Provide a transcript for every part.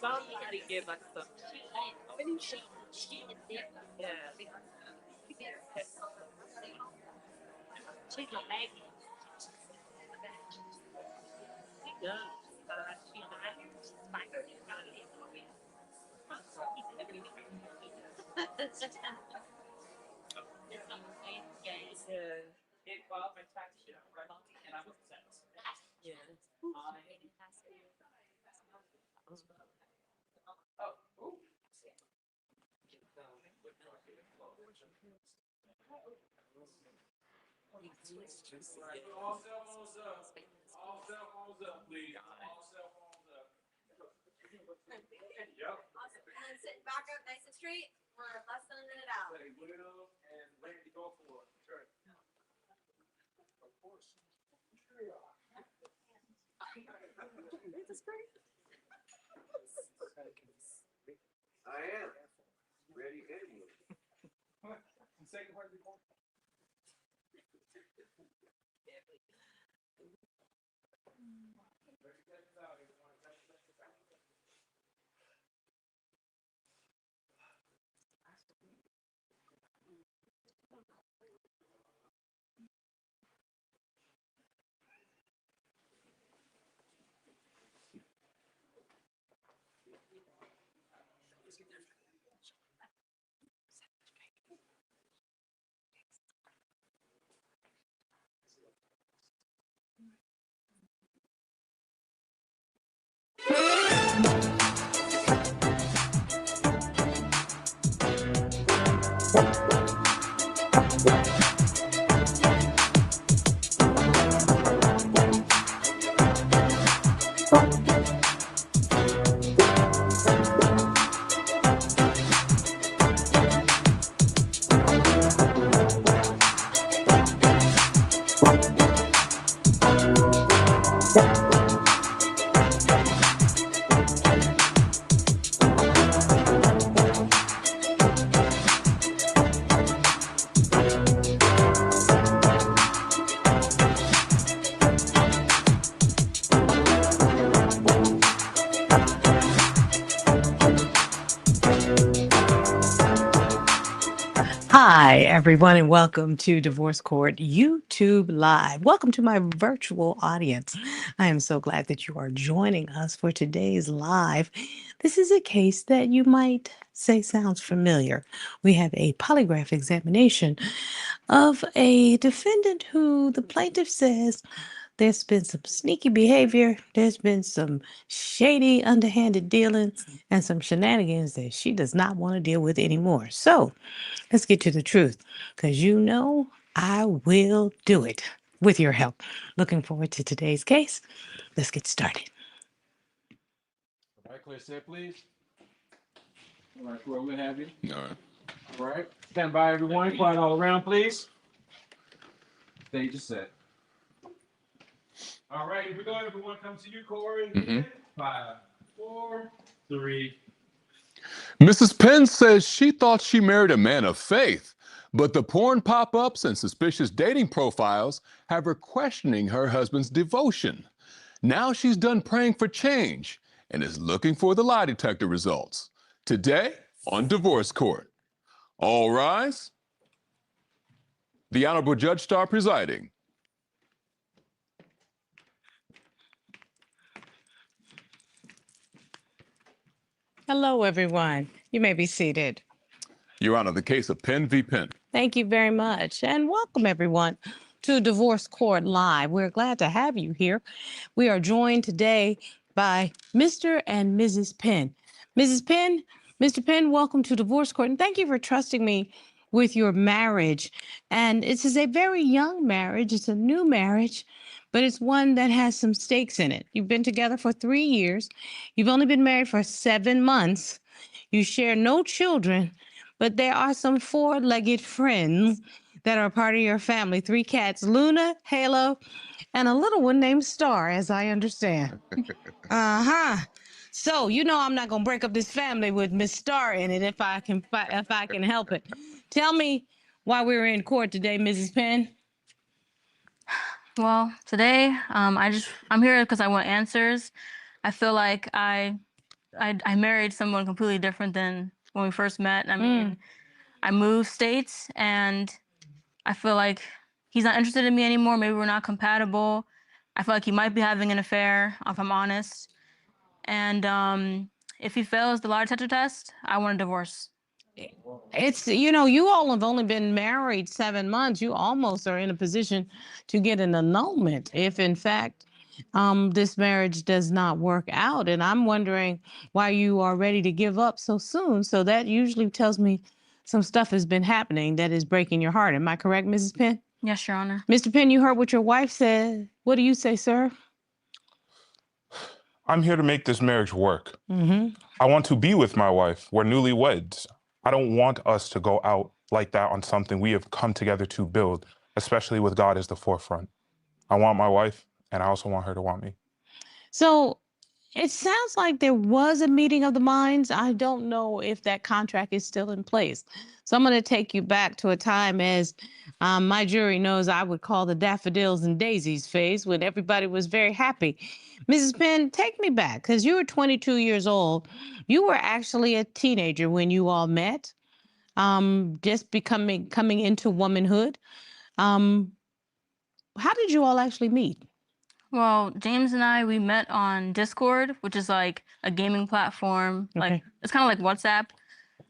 Somebody give us some. Yeah. Yeah. All cell phones up. All cell phones up, please. All cell phones up. Yep. Awesome. And then sit back up nice and straight. We're less than a minute out. Say Widow and Randy, go for it. Sure. Of course. I am. Ready and willing. Second part of the call. Hi, everyone, and welcome to Divorce Court YouTube Live. Welcome to my virtual audience. I am so glad that you are joining us for today's live. This is a case that you might say sounds familiar. We have a polygraph examination of a defendant who the plaintiff says there's been some sneaky behavior, there's been some shady, underhanded dealings, and some shenanigans that she does not want to deal with anymore. So, let's get to the truth, because you know I will do it with your help. Looking forward to today's case. Let's get started. All right, clear set, please. All right, Corey, we'll have you. All right. All right. Stand by, everyone. Quiet all around, please. Stage is set. All right, here we go. Everyone come to you, Corey. 5, 4, 3. Mrs. Penn says she thought she married a man of faith, but the porn pop-ups and suspicious dating profiles have her questioning her husband's devotion. Now she's done praying for change and is looking for the lie detector results. Today on Divorce Court. All rise. The Honorable Judge Starr presiding. Hello, everyone. You may be seated. Your Honor, the case of Penn v. Penn. Thank you very much. And welcome, everyone, to Divorce Court Live. We're glad to have you here. We are joined today by Mr. and Mrs. Penn. Mrs. Penn, Mr. Penn, welcome to Divorce Court. And thank you for trusting me with your marriage. And this is a very young marriage. It's a new marriage, but it's one that has some stakes in it. You've been together for 3 years. You've only been married for 7 months. You share no children, but there are some 4-legged friends that are part of your family. 3 cats, Luna, Halo, and a little one named Star, as I understand. So you know I'm not gonna break up this family with Miss Star in it if I can help it. Tell me why we're in court today, Mrs. Penn. Well, today, I'm here because I want answers. I feel like I married someone completely different than when we first met. I mean, I moved states, and I feel like he's not interested in me anymore. Maybe we're not compatible. I feel like he might be having an affair, if I'm honest. And if he fails the lie detector test, I want a divorce. It's, you all have only been married 7 months. You almost are in a position to get an annulment if, in fact, this marriage does not work out. And I'm wondering why you are ready to give up so soon. So that usually tells me some stuff has been happening that is breaking your heart. Am I correct, Mrs. Penn? Yes, Your Honor. Mr. Penn, you heard what your wife said. What do you say, sir? I'm here to make this marriage work. Mm-hmm. I want to be with my wife. We're newlyweds. I don't want us to go out like that on something we have come together to build, especially with God as the forefront. I want my wife, and I also want her to want me. So it sounds like there was a meeting of the minds. I don't know if that contract is still in place. So I'm going to take you back to a time as my jury knows I would call the daffodils and daisies phase when everybody was very happy. Mrs. Penn, take me back because you were 22 years old. You were actually a teenager when you all met, just coming into womanhood. Um, how did you all actually meet? Well, James and I, we met on Discord, which is like a gaming platform. Like Okay. it's kind of like WhatsApp,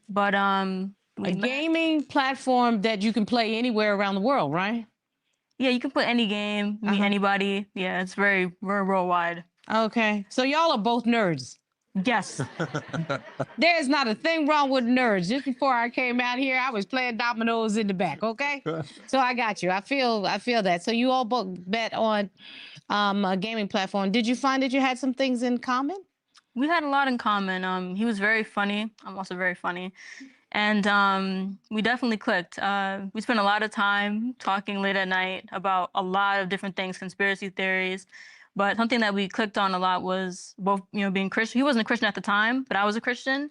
but A we met. gaming platform that you can play anywhere around the world, right? Yeah, you can play any game, meet anybody. Yeah, it's very worldwide. Okay. So y'all are both nerds. Yes. There's not a thing wrong with nerds. Just before I came out here, I was playing dominoes in the back. Okay. So I got you. I feel that. So you all both bet on a gaming platform. Did you find that you had some things in common? We had a lot in common. He was very funny. I'm also very funny. And we definitely clicked. We spent a lot of time talking late at night about a lot of different things, conspiracy theories. But something that we clicked on a lot was both, being Christian. He wasn't a Christian at the time, but I was a Christian.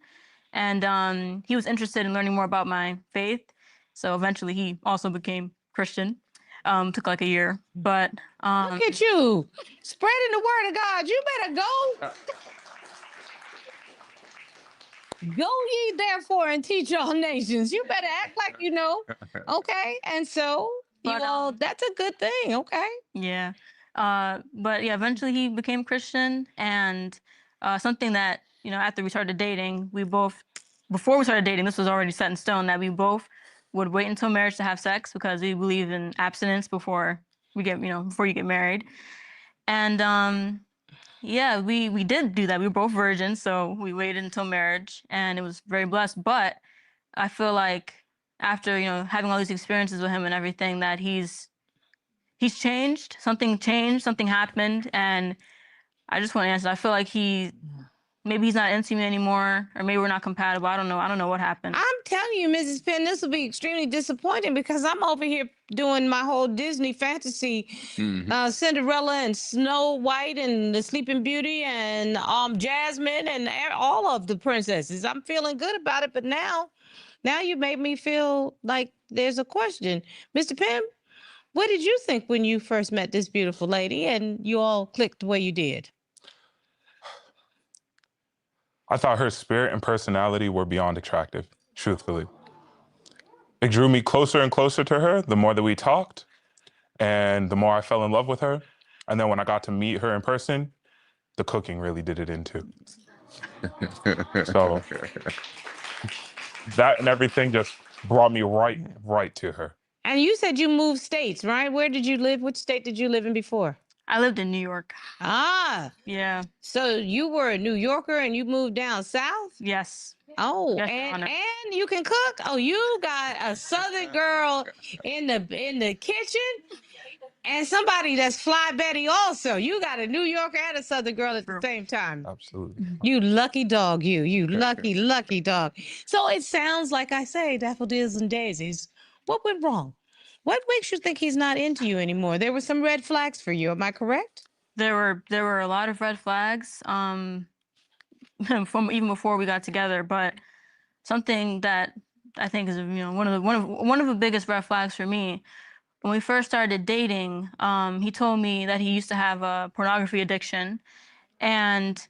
And he was interested in learning more about my faith. So eventually he also became Christian. Took like a year. But Look at you spreading the word of God. You better go. Go ye therefore and teach all nations. You better act like you know. Okay. And so But, that's a good thing. Okay. yeah. But yeah, eventually he became Christian, and something that, after we started dating, before we started dating, this was already set in stone that we both would wait until marriage to have sex because we believe in abstinence before before you get married. And yeah, we did do that. We were both virgins, so we waited until marriage, and it was very blessed. But I feel like after, having all these experiences with him and everything, that he's changed. Something happened, and I just want to answer. I feel like maybe he's not into me anymore, or maybe we're not compatible. I don't know. I don't know what happened. I'm telling you, Mrs. Penn, this will be extremely disappointing because I'm over here doing my whole Disney fantasy, Cinderella and Snow White and the Sleeping Beauty and Jasmine and all of the princesses. I'm feeling good about it, but now you made me feel like there's a question. Mr. Penn, what did you think when you first met this beautiful lady and you all clicked the way you did? I thought her spirit and personality were beyond attractive, truthfully. It drew me closer and closer to her the more that we talked, and the more I fell in love with her. And then when I got to meet her in person, the cooking really did it in too. So that and everything just brought me right to her. And you said you moved states, right? Where did you live? Which state did you live in before? I lived in New York. Ah, Yeah. so you were a New Yorker and you moved down south? Yes. Oh, Yes, Your and Honor. you can cook? Oh, you got a southern girl in the kitchen and somebody that's Fly Betty also. You got a New Yorker and a southern girl at the same time. Absolutely. You lucky dog, you lucky dog. So it sounds like I say daffodils and daisies. What went wrong? What makes you think he's not into you anymore? There were some red flags for you. Am I correct? There were a lot of red flags from even before we got together, but something that I think is one of the biggest red flags for me when we first started dating, he told me that he used to have a pornography addiction, and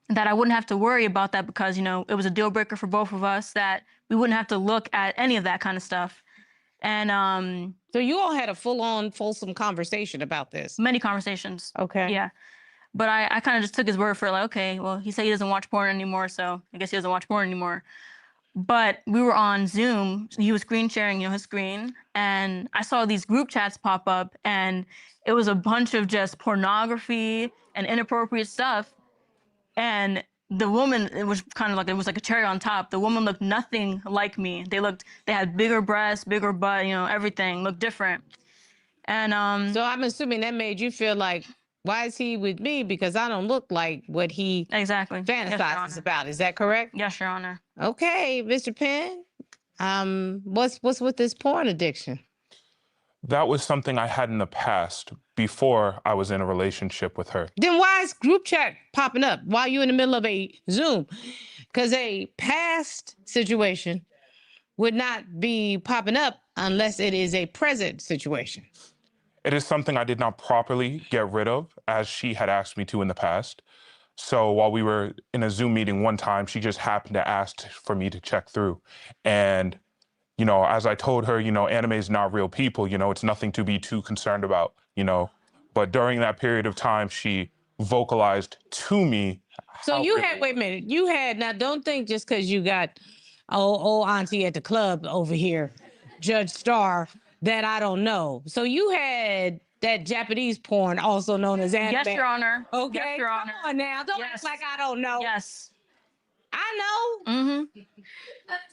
that I wouldn't have to worry about that because, you know, it was a deal breaker for both of us, that we wouldn't have to look at any of that kind of stuff. And So you all had a full-on, fulsome conversation about this. many conversations. Okay. Yeah. But I kind of just took his word for it, like, okay, well, he said he doesn't watch porn anymore, so I guess he doesn't watch porn anymore. But we were on Zoom. He was screen sharing, you know, his screen, and I saw these group chats pop up, and it was a bunch of just pornography and inappropriate stuff. And the woman, it was like a cherry on top. The woman looked nothing like me. They had bigger breasts, bigger butt, you know, everything looked different. And So I'm assuming that made you feel like, why is he with me? Because I don't look like what he exactly. Yes, Your fantasizes Honor. about. Is that correct? Yes, Your Honor. Okay, Mr. Penn. What's with this porn addiction? That was something I had in the past before I was in a relationship with her. Then why is group chat popping up while you're in the middle of a Zoom? Because a past situation would not be popping up unless it is a present situation. It is something I did not properly get rid of, as she had asked me to in the past. So while we were in a Zoom meeting one time, she just happened to ask for me to check through. And, you know, as I told her, you know, anime is not real people, you know, it's nothing to be too concerned about, you know. But during that period of time, she vocalized to me. So you had, wait a minute, you had, now don't think just because you got old auntie at the club over here, Judge Star, that I don't know. So you had that Japanese porn, also known as anime. Yes, Your Honor. Okay, Yes, Your Honor. come on now, don't Yes. act like I don't know. Yes. I know. Mm-hmm.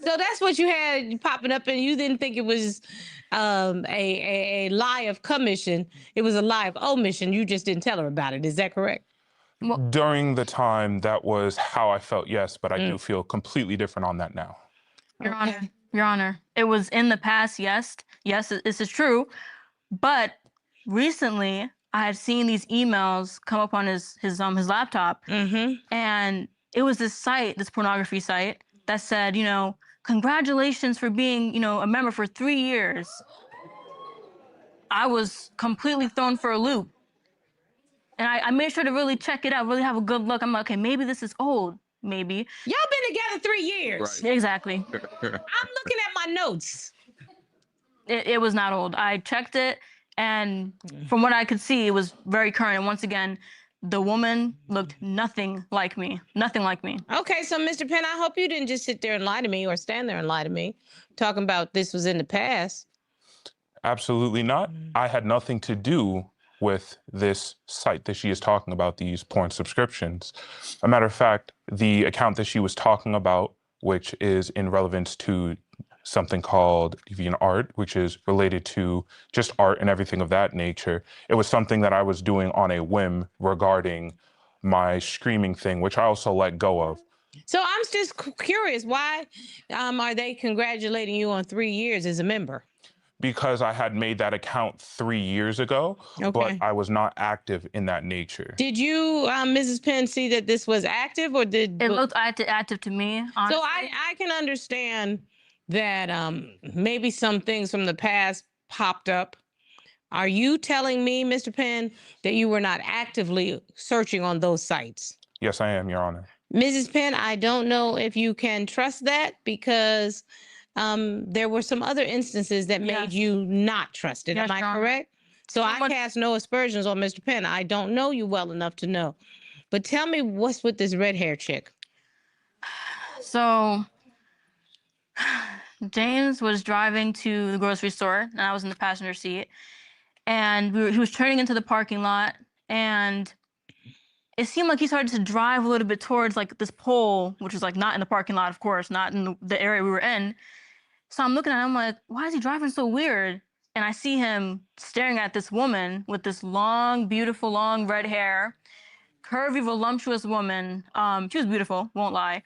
So that's what you had popping up, and you didn't think it was a lie of commission. It was a lie of omission. You just didn't tell her about it. Is that correct? During the time, that was how I felt, yes, but I do feel completely different on that now. Your Honor. Your Honor. It was in the past, yes. Yes, this is true. But recently, I had seen these emails come up on his laptop, and it was this site, this pornography site, that said, you know, congratulations for being, you know, a member for 3 years. I was completely thrown for a loop. And I made sure to really check it out, really have a good look. I'm like, okay, maybe this is old, maybe. Y'all been together 3 years. Right. Exactly. I'm looking at my notes. It was not old. I checked it, and from what I could see, it was very current. And once again, the woman looked nothing like me. Nothing like me. Okay, so Mr. Penn, I hope you didn't just sit there and lie to me or stand there and lie to me, talking about this was in the past. Absolutely not. I had nothing to do with this site that she is talking about, these porn subscriptions. A matter of fact, the account that she was talking about, which is in relevance to something called DeviantArt, which is related to just art and everything of that nature. It was something that I was doing on a whim regarding my streaming thing, which I also let go of. So I'm just curious, why are they congratulating you on 3 years as a member? Because I had made that account 3 years ago, but I was not active in that nature. Did you, Mrs. Penn, see that this was active, or did it looked active to me? Honestly. So I can understand that maybe some things from the past popped up. Are you telling me, Mr. Penn, that you were not actively searching on those sites? Yes, I am, Your Honor. Mrs. Penn, I don't know if you can trust that, because there were some other instances that made you not trust it. Yes, Am I Your Honor. correct? So I cast no aspersions on Mr. Penn. I don't know you well enough to know. But tell me, what's with this red hair chick? So James was driving to the grocery store, and I was in the passenger seat. And he was turning into the parking lot, and it seemed like he started to drive a little bit towards like this pole, which was like not in the parking lot, of course, not in the area we were in. So I'm looking at him, I'm like, why is he driving so weird? And I see him staring at this woman with this long, beautiful, long red hair, curvy, voluptuous woman. She was beautiful, won't lie.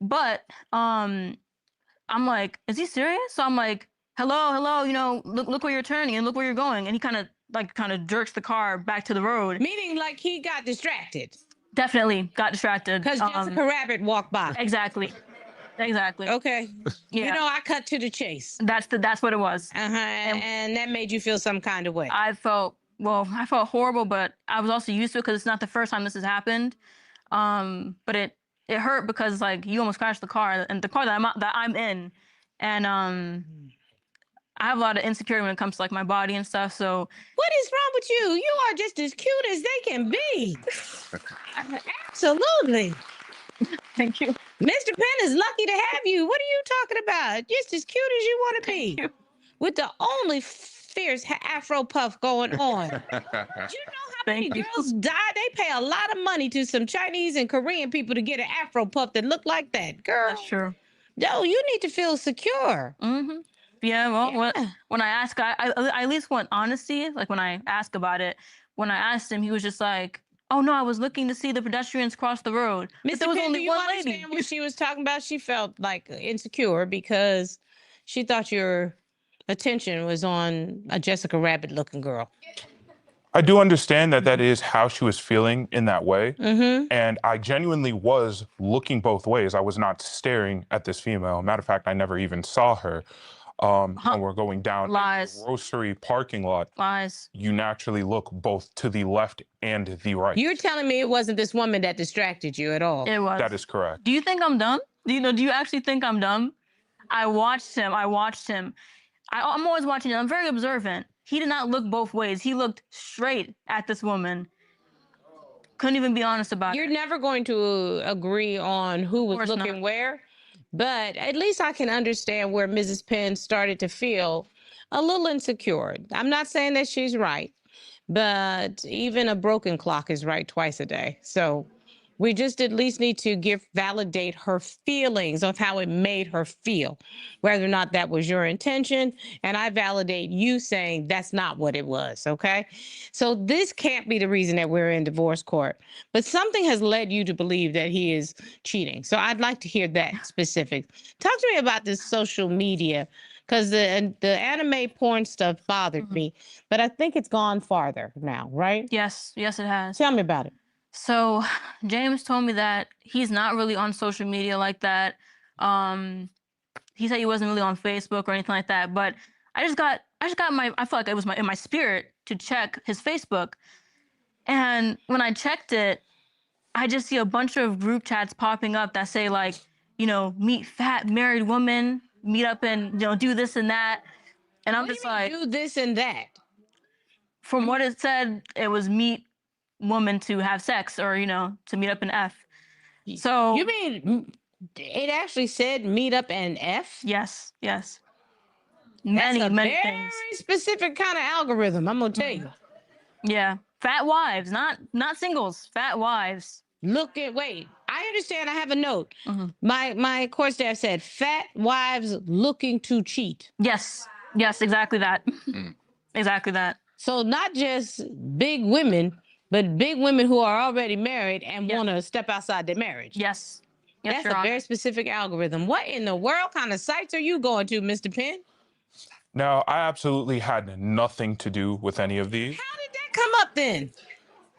But I'm like, is he serious? So I'm like, hello, you know, look where you're turning and look where you're going. And he kind of jerks the car back to the road. Meaning like he got distracted. Definitely got distracted. Because Jessica Rabbit walked by. Exactly. Exactly. Okay. Yeah. You know, I cut to the chase. That's what it was. And that made you feel some kind of way. I felt horrible, but I was also used to it because it's not the first time this has happened. But it hurt because like you almost crashed the car, and the car that I'm in, and I have a lot of insecurity when it comes to like my body and stuff. So What is wrong with you? You are just as cute as they can be. Absolutely. thank you. Mr. Penn is lucky to have you. What are you talking about? Just as cute as you want to be. you. With the only fierce afro puff going on. Do you know how many Thank you. girls die? They pay a lot of money to some Chinese and Korean people to get an afro puff that look like that, girl. That's true. No, you need to feel secure. Mm-hmm. Yeah, well, Yeah. when I ask, I at least want honesty. Like when I ask about it, when I asked him, he was just like, "Oh no, I was looking to see the pedestrians cross the road." But there was Penn, only do you one lady. understand what she was talking about? She felt like insecure because she thought your attention was on a Jessica Rabbit looking girl. I do understand that that is how she was feeling in that way. Mm-hmm. And I genuinely was looking both ways. I was not staring at this female. Matter of fact, I never even saw her. When we're going down Lies. a grocery parking lot, Lies. you naturally look both to the left and the right. You're telling me it wasn't this woman that distracted you at all? It was. That is correct. Do you think I'm dumb? Do you actually think I'm dumb? I watched him. I'm always watching him. I'm very observant. He did not look both ways. He looked straight at this woman. Couldn't even be honest about You're it. never going to agree on who was course looking not. where, but at least I can understand where Mrs. Penn started to feel a little insecure. I'm not saying that she's right, but even a broken clock is right twice a day. So we just at least need to validate her feelings of how it made her feel, whether or not that was your intention. And I validate you saying that's not what it was. Okay. So this can't be the reason that we're in divorce court, but something has led you to believe that he is cheating. So I'd like to hear that specific. Talk to me about this social media, because the anime porn stuff bothered me, but I think it's gone farther now, right? Yes, it has. Tell me about it. So James told me that he's not really on social media like that. He said he wasn't really on Facebook or anything like that. But I felt like it was in my spirit to check his Facebook. And when I checked it, I just see a bunch of group chats popping up that say like, meet fat married woman, meet up and do this and that. And I'm What do just you mean, like, do this and that? from what it said, it was meet woman to have sex or to meet up in F. So You mean it actually said meet up and F? yes, That's many a very things. specific kind of algorithm, I'm gonna tell you. Yeah, fat wives, not singles, fat wives. Wait, I understand. I have a note. Mhm. My court staff said fat wives looking to cheat. Yes, exactly that. Exactly that. So not just big women, but big women who are already married and want to step outside their marriage. Yes. That's a very specific algorithm. What in the world kind of sites are you going to, Mr. Penn? Now, I absolutely had nothing to do with any of these. How did that come up then?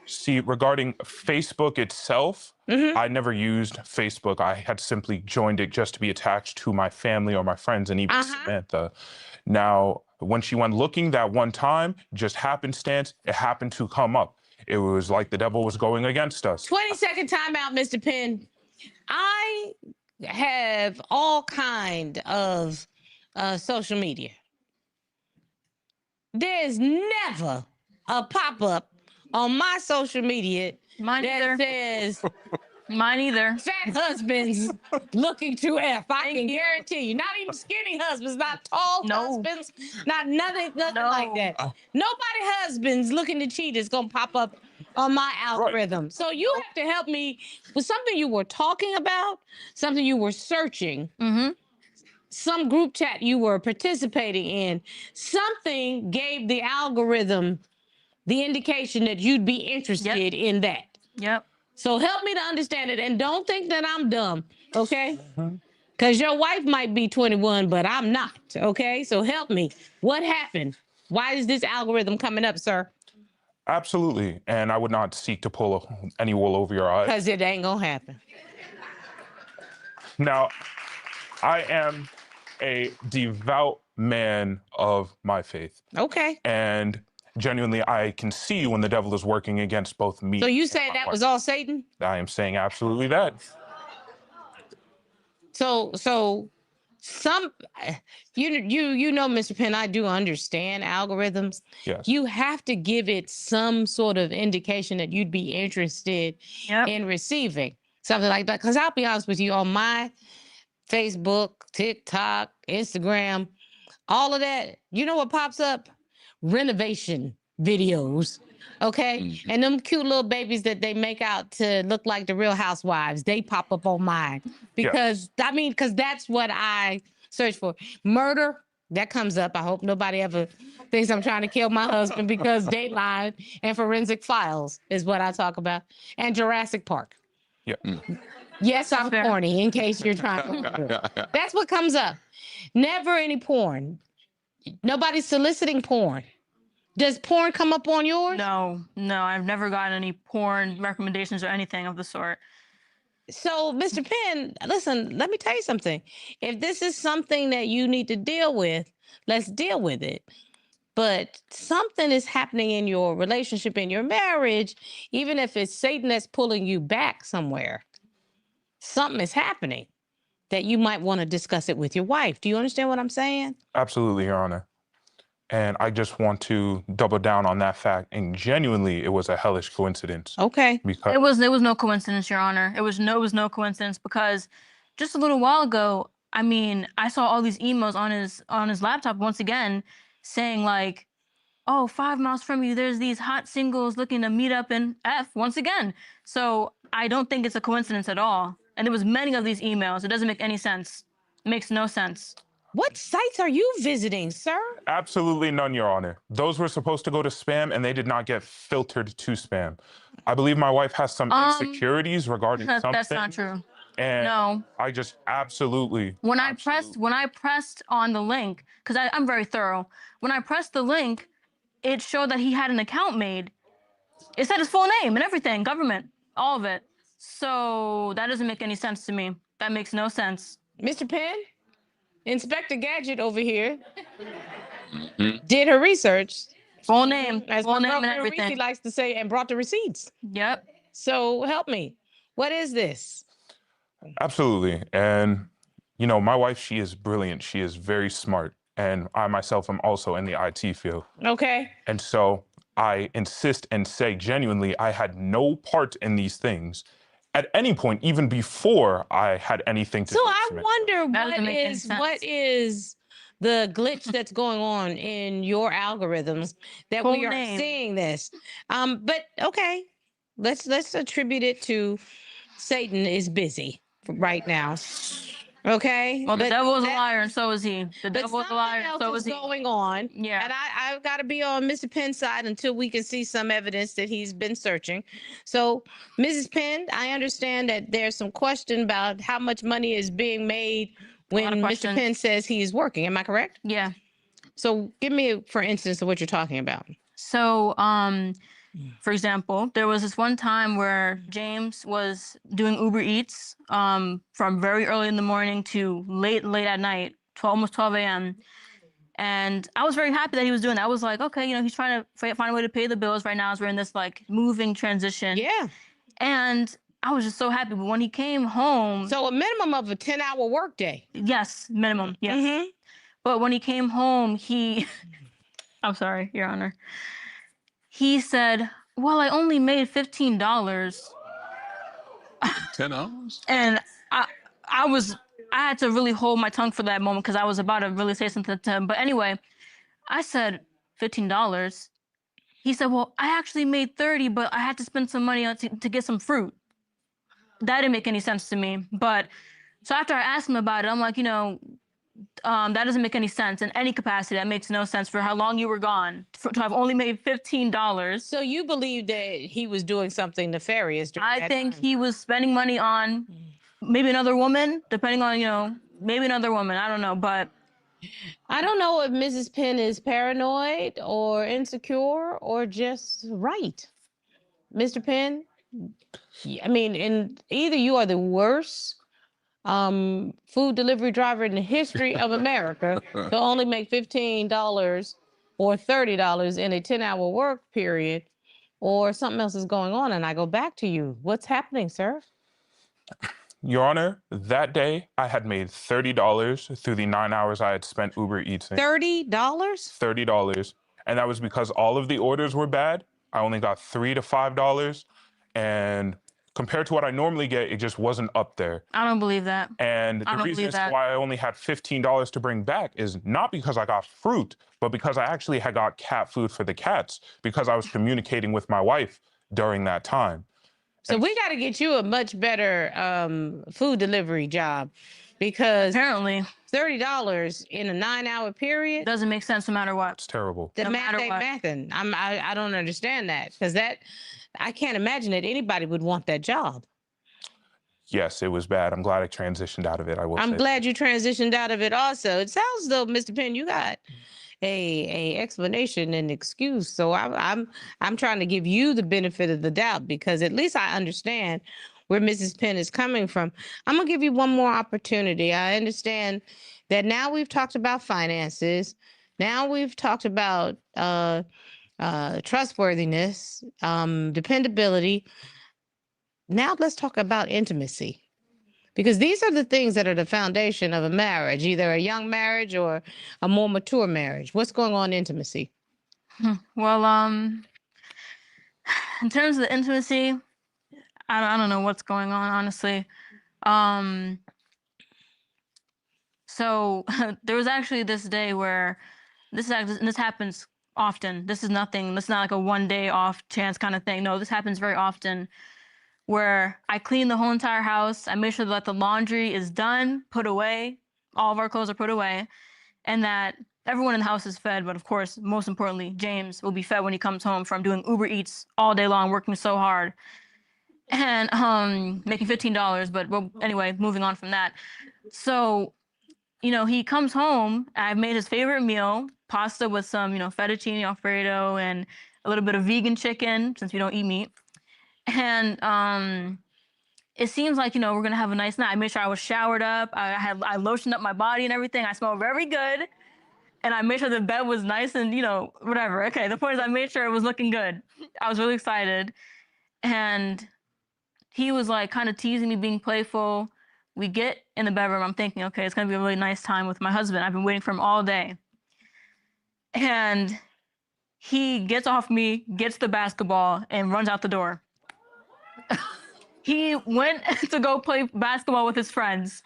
See, regarding Facebook itself, I never used Facebook. I had simply joined it just to be attached to my family or my friends, and even Samantha. Now, when she went looking that one time, just happenstance, it happened to come up. It was like the devil was going against us. 20-second timeout, Mr. Penn. I have all kind of social media. There's never a pop-up on my social media that says Mine either. fat husbands looking to F. I can guarantee you. Not even skinny husbands, not tall husbands, not nothing like that. Nobody husbands looking to cheat is gonna pop up on my algorithm. So you have to help me with something you were talking about, something you were searching, some group chat you were participating in. Something gave the algorithm the indication that you'd be interested in that. Yep. So help me to understand it, and don't think that I'm dumb, okay? Because your wife might be 21, but I'm not, okay? So help me. What happened? Why is this algorithm coming up, sir? Absolutely. And I would not seek to pull any wool over your eyes. Because it ain't going to happen. Now, I am a devout man of my faith. Okay. And genuinely, I can see when the devil is working against both me. So you and saying my that wife. was all Satan? I am saying absolutely that. So some you know, Mr. Penn, I do understand algorithms. Yes. You have to give it some sort of indication that you'd be interested Yep. in receiving something like that. Because I'll be honest with you, on my Facebook, TikTok, Instagram, all of that, you know what pops up? Renovation videos. Okay. And them cute little babies that they make out to look like the Real Housewives, they pop up on mine because because that's what I search for. Murder, that comes up. I hope nobody ever thinks I'm trying to kill my husband because Dateline and Forensic Files is what I talk about. And Jurassic Park. Yeah. Yes, I'm Fair. corny in case you're trying to wonder. That's what comes up. Never any porn. Nobody's soliciting porn. Does porn come up on yours? No, I've never gotten any porn recommendations or anything of the sort. So, Mr. Penn, listen, let me tell you something. If this is something that you need to deal with, let's deal with it. But something is happening in your relationship, in your marriage, even if it's Satan that's pulling you back somewhere, something is happening that you might want to discuss it with your wife. Do you understand what I'm saying? Absolutely, Your Honor. And I just want to double down on that fact. And genuinely, it was a hellish coincidence. Okay. Because It was no coincidence, Your Honor. It was no coincidence because just a little while ago, I mean, I saw all these emails on his laptop once again saying like, oh, 5 miles from you, there's these hot singles looking to meet up in F once again. So I don't think it's a coincidence at all. And there was many of these emails. It doesn't make any sense. It makes no sense. What sites are you visiting, sir? absolutely none, Your Honor. Those were supposed to go to spam, and they did not get filtered to spam. I believe my wife has some insecurities regarding something. That's not true. And No. I just absolutely. When I pressed on the link, because I'm very thorough, when I pressed the link, it showed that he had an account made. It said his full name and everything, government, all of it. So that doesn't make any sense to me. That makes no sense. Mr. Penn, Inspector Gadget over here did her research. Full name, As full my name and girlfriend everything. Reese likes to say, and brought the receipts. Yep. So help me. What is this? Absolutely. And, you know, my wife, she is brilliant. She is very smart. And I myself am also in the IT field. Okay. And so I insist and say genuinely, I had no part in these things at any point, even before I had anything to do So with I Samantha. wonder That doesn't make any what sense. is the glitch that's going on in your algorithms that Full we are name. seeing this. But okay, let's attribute it to Satan is busy right now. Okay. Well, the But devil is a that- liar, and so is he. The But devil is a something liar, else so is is he. going on. Yeah. And I've got to be on Mr. Penn's side until we can see some evidence that he's been searching. So, Mrs. Penn, I understand that there's some question about how much money is being made when Mr. questions. Penn says he is working. Am I correct? Yeah. So give me, for instance, of what you're talking about. So, for example, there was this one time where James was doing Uber Eats from very early in the morning to late at night, almost 12 a.m. And I was very happy that he was doing that. I was like, okay, you know, he's trying to find a way to pay the bills right now as we're in this like moving transition. Yeah. And I was just so happy. But when he came home, So a minimum of a 10-hour workday. yes, minimum, yes. Mhm. But when he came home, I'm sorry, Your Honor. He said, well, I only made $15. 10 hours? And I had to really hold my tongue for that moment because I was about to really say something to him. But anyway, I said, $15? He said, well, I actually made 30, but I had to spend some money on to get some fruit. That didn't make any sense to me. But so after I asked him about it, I'm like, you know, that doesn't make any sense in any capacity. That makes no sense for how long you were gone to have only made $15. So you believe that he was doing something nefarious during I that think time. he was spending money on maybe another woman, depending on, you know, maybe another woman. I don't know, but I don't know if Mrs. Penn is paranoid or insecure or just right. Mr. Penn, I mean, and either you are the worst food delivery driver in the history of America to only make $15 or $30 in a 10-hour work period, or something else is going on. And I go back to you. What's happening, sir? Your Honor, that day I had made $30 through the 9 hours I had spent Uber Eats. $30? $30. And that was because all of the orders were bad. I only got $3 to $5. And compared to what I normally get, it just wasn't up there. I don't believe that. And the reason as to why I only had $15 to bring back is not because I got fruit, but because I actually had got cat food for the cats, because I was communicating with my wife during that time. So we got to get you a much better food delivery job, because Apparently, $30 in a 9-hour period doesn't make sense no matter what. It's terrible. The No math matter ain't what. mathing. I don't understand that, because I can't imagine that anybody would want that job. Yes, it was bad. I'm glad I transitioned out of it. I'm glad you transitioned out of it also. It sounds though, Mr. Penn, you got a explanation and excuse. So I'm trying to give you the benefit of the doubt, because at least I understand where Mrs. Penn is coming from. I'm gonna give you one more opportunity. I understand that now we've talked about finances. Now we've talked about trustworthiness, dependability. Now let's talk about intimacy, because these are the things that are the foundation of a marriage, either a young marriage or a more mature marriage. What's going on in intimacy? Well, in terms of the intimacy, I don't know what's going on, honestly. So there was actually this day where this happens often. This is nothing. This is not like a one day off chance kind of thing. No, this happens very often, where I clean the whole entire house. I make sure that the laundry is done, put away. All of our clothes are put away, and that everyone in the house is fed. But of course, most importantly, James will be fed when he comes home from doing Uber Eats all day long, working so hard, and making $15. But well, anyway, moving on from that. So, he comes home. I've made his favorite meal, pasta with some, fettuccine Alfredo and a little bit of vegan chicken, since we don't eat meat. And it seems like, we're gonna have a nice night. I made sure I was showered up. I lotioned up my body and everything. I smelled very good. And I made sure the bed was nice and, whatever. Okay, the point is I made sure it was looking good. I was really excited. And he was like kind of teasing me, being playful. We get in the bedroom. I'm thinking, okay, it's gonna be a really nice time with my husband. I've been waiting for him all day. And he gets off me, gets the basketball, and runs out the door. He went to go play basketball with his friends.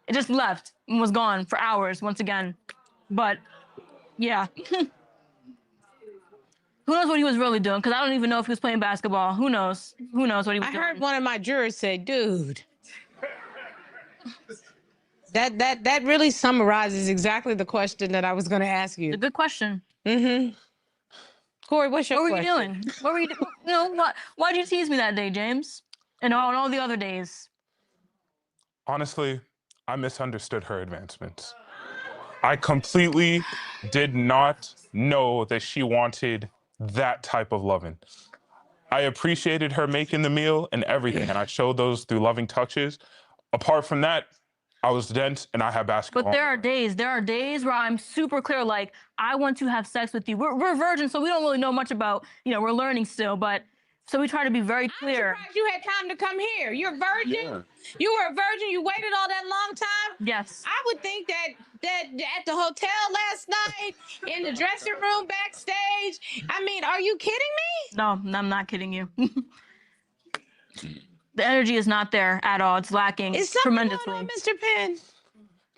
It just left and was gone for hours once again. But yeah. Who knows what he was really doing? Because I don't even know if he was playing basketball. Who knows? Who knows what he was doing? I heard one of my jurors say, dude. That really summarizes exactly the question that I was going to ask you. It's a good question. Mm-hmm. Corey, what's your question? What were you doing? What were you doing? Why'd you tease me that day, James? And on all the other days? Honestly, I misunderstood her advancements. I completely did not know that she wanted that type of loving. I appreciated her making the meal and everything, and I showed those through loving touches. Apart from that, I was dense and I had basketball. But there are days where I'm super clear, like, I want to have sex with you. We're virgins, so we don't really know much about, we're learning still, but so we try to be very clear. I'm surprised you had time to come here. You're a virgin? Yeah. You were a virgin? You waited all that long time? Yes. I would think that at the hotel last night, in the dressing room backstage. I mean, are you kidding me? No, I'm not kidding you. The energy is not there at all. It's lacking tremendously. Going on, Mr. Penn?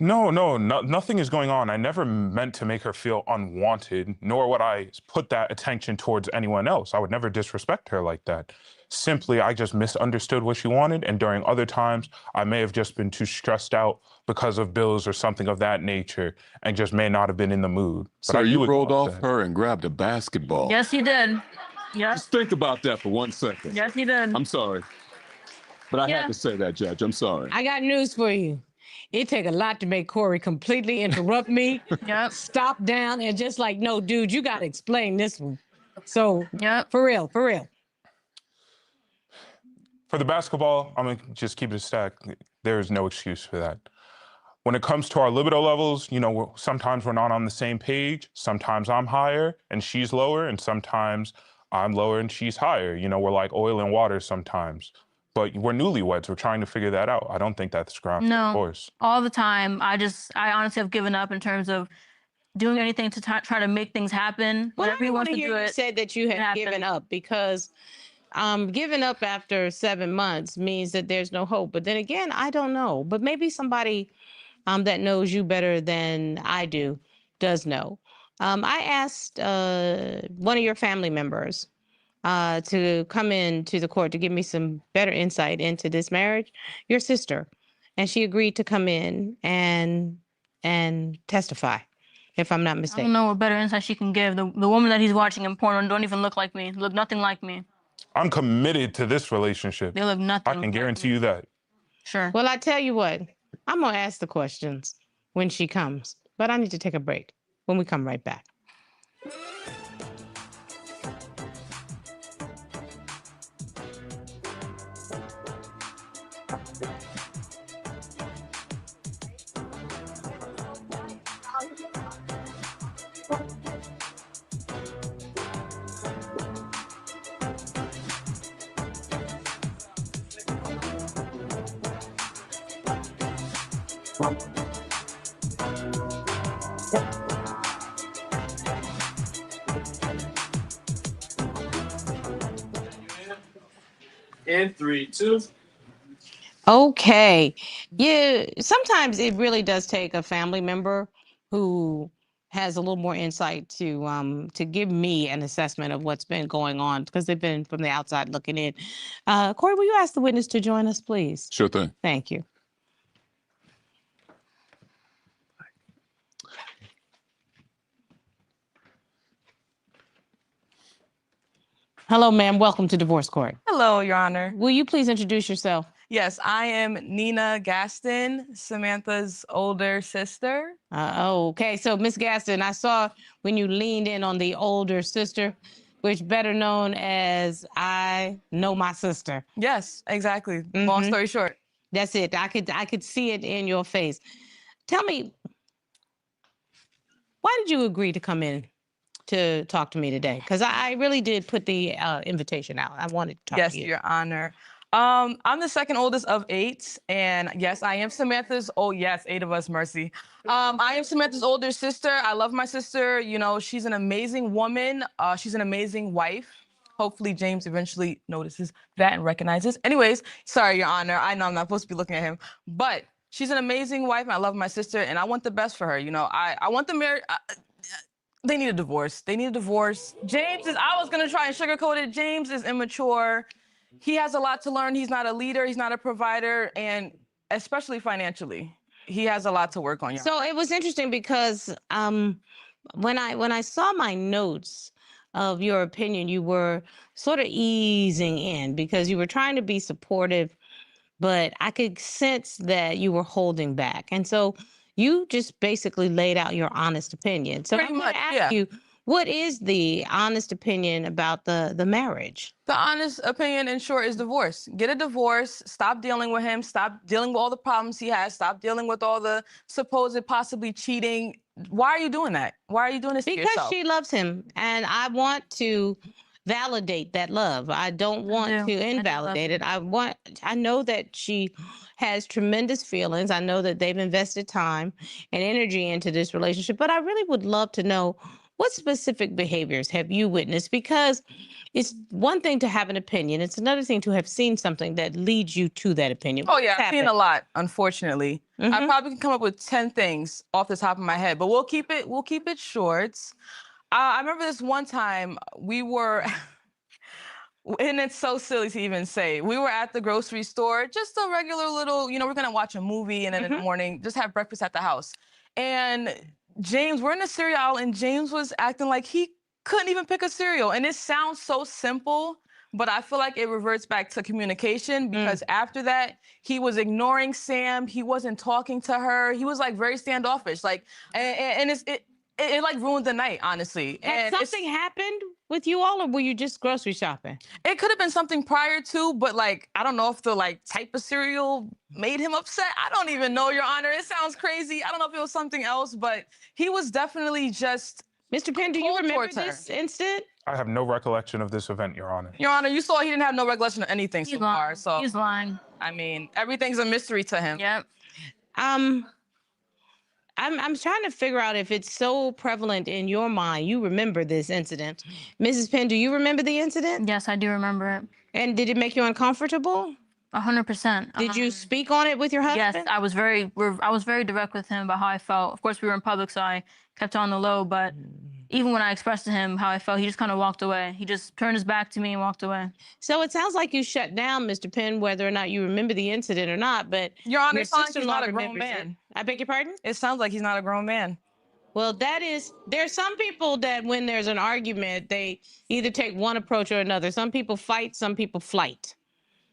No, nothing is going on. I never meant to make her feel unwanted, nor would I put that attention towards anyone else. I would never disrespect her like that. Simply, I just misunderstood what she wanted, and during other times, I may have just been too stressed out because of bills or something of that nature, and just may not have been in the mood. So you rolled off her and grabbed a basketball. Yes, he did. Yes. Just think about that for 1 second. Yes, he did. I'm sorry. But I had to say that, Judge. I'm sorry. I got news for you. It take a lot to make Corey completely interrupt me, stop down, and just like, no, dude, you got to explain this one. So, for real. For the basketball, I'm gonna just keep it a stack. There's no excuse for that. When it comes to our libido levels, you know, sometimes we're not on the same page. Sometimes I'm higher and she's lower, and sometimes I'm lower and she's higher. You know, we're like oil and water sometimes. But we're newlyweds. We're trying to figure that out. I don't think that's ground for divorce. All the time. I honestly have given up in terms of doing anything to try to make things happen. Well, Whenever he wants to do you it, said that you had given up, because giving up after 7 months means that there's no hope. But then again, I don't know. But maybe somebody that knows you better than I do does know. I asked one of your family members to come into the court to give me some better insight into this marriage, your sister, and she agreed to come in and testify, if I'm not I mistaken. don't know what better insight she can give. The woman that he's watching in porn don't even look like me. Look nothing like me. I'm committed to this relationship. They look nothing. I can guarantee you that. Sure. Well, I tell you what, I'm going to ask the questions when she comes, but I need to take a break. When we come right back. And 3, 2. Okay. Yeah, sometimes it really does take a family member who has a little more insight to give me an assessment of what's been going on, because they've been from the outside looking in. Corey, will you ask the witness to join us, please? Sure thing. Thank you. Hello, ma'am. Welcome to divorce court. Hello, Your Honor. Will you please introduce yourself? Yes, I am Nina Gaston, Samantha's older sister. Okay. So, Miss Gaston, I saw when you leaned in on the older sister, which better known as I know my sister. Yes, exactly. Long story short. That's it. I could see it in your face. Tell me, why did you agree to come in to talk to me today? Because I really did put the invitation out. I wanted to talk Yes, to you. Your Honor. I'm the second oldest of 8, and yes, I am Samantha's. Oh yes, 8 of us, mercy. I am Samantha's older sister. I love my sister. You know, she's an amazing woman. She's an amazing wife. Hopefully, James eventually notices that and recognizes. Anyways, sorry, Your Honor. I know I'm not supposed to be looking at him, but she's an amazing wife, and I love my sister, and I want the best for her. You know, I want the marriage. They need a divorce. They need a divorce. James is, I was gonna try and sugarcoat it. James is immature. He has a lot to learn. He's not a leader. He's not a provider, and especially financially, he has a lot to work on. So it was interesting because when I saw my notes of your opinion, you were sort of easing in because you were trying to be supportive, but I could sense that you were holding back. And so you just basically laid out your honest opinion. So Pretty I'm gonna much, ask yeah. you, what is the honest opinion about the marriage? The honest opinion, in short, is divorce. Get a divorce. Stop dealing with him. Stop dealing with all the problems he has. Stop dealing with all the supposed possibly cheating. Why are you doing that? Why are you doing this to Because yourself? she loves him, and I want to validate that love. I don't want to invalidate it. I know that she has tremendous feelings. I know that they've invested time and energy into this relationship, but I really would love to know, what specific behaviors have you witnessed? Because it's one thing to have an opinion. It's another thing to have seen something that leads you to that opinion. Oh yeah, I've seen a lot, unfortunately. I probably can come up with 10 things off the top of my head, but we'll keep it short. I remember this one time we were, and it's so silly to even say, we were at the grocery store, just a regular little, you know, we're gonna watch a movie and then in the morning, just have breakfast at the house. And James, we're in the cereal aisle, and James was acting like he couldn't even pick a cereal. And it sounds so simple, but I feel like it reverts back to communication, because after that, he was ignoring Sam. He wasn't talking to her. He was like very standoffish. Like, and it like ruined the night, honestly. Had something happened with you all, or were you just grocery shopping? It could have been something prior to, but like I don't know if the like type of cereal made him upset. I don't even know, Your Honor. It sounds crazy. I don't know if it was something else, but he was definitely just. Mr. Penn, do you cold remember towards her. this incident? I have no recollection of this event, Your Honor. Your Honor, you saw he didn't have no recollection of anything so far. So He's lying. I mean, everything's a mystery to him. Yep. I'm trying to figure out if it's so prevalent in your mind. You remember this incident. Mrs. Penn, do you remember the incident? Yes, I do remember it. And did it make you uncomfortable? 100%. Did you speak on it with your husband? Yes, I was very direct with him about how I felt. Of course, we were in public, so I kept on the low. But even when I expressed to him how I felt, he just kind of walked away. He just turned his back to me and walked away. So it sounds like you shut down, Mr. Penn, whether or not you remember the incident or not. But Your Honor, your it sounds like he's sister-in-law not a grown remembers it. man. I beg your pardon? It sounds like he's not a grown man. Well, there's some people that when there's an argument, they either take one approach or another. Some people fight, some people flight.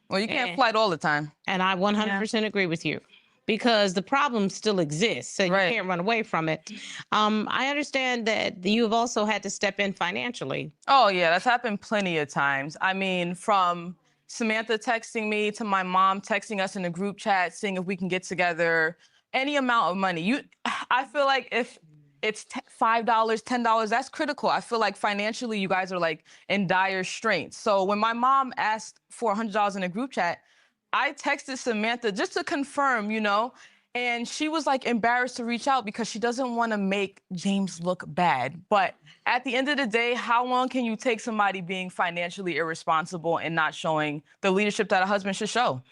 Well, you can't flight all the time. And I 100% agree with you, because the problem still exists, so you can't run away from it. I understand that you have also had to step in financially. Oh, yeah, that's happened plenty of times. I mean, from Samantha texting me to my mom texting us in a group chat, seeing if we can get together, any amount of money. I feel like if it's $5, $10, that's critical. I feel like financially you guys are like in dire straits. So when my mom asked for $100 in a group chat, I texted Samantha just to confirm, you know, and she was like embarrassed to reach out because she doesn't want to make James look bad. But at the end of the day, how long can you take somebody being financially irresponsible and not showing the leadership that a husband should show?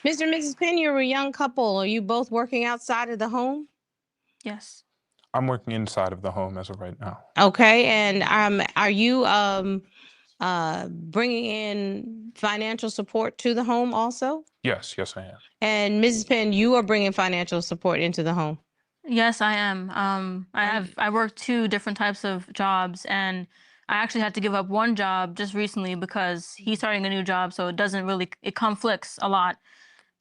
Mr. and Mrs. Penn, you're a young couple. Are you both working outside of the home? Yes. I'm working inside of the home as of right now. Okay, and are you bringing in financial support to the home also? Yes, I am. And Mrs. Penn, you are bringing financial support into the home? Yes, I am. I work 2 different types of jobs, and I actually had to give up one job just recently because he's starting a new job, so it conflicts a lot.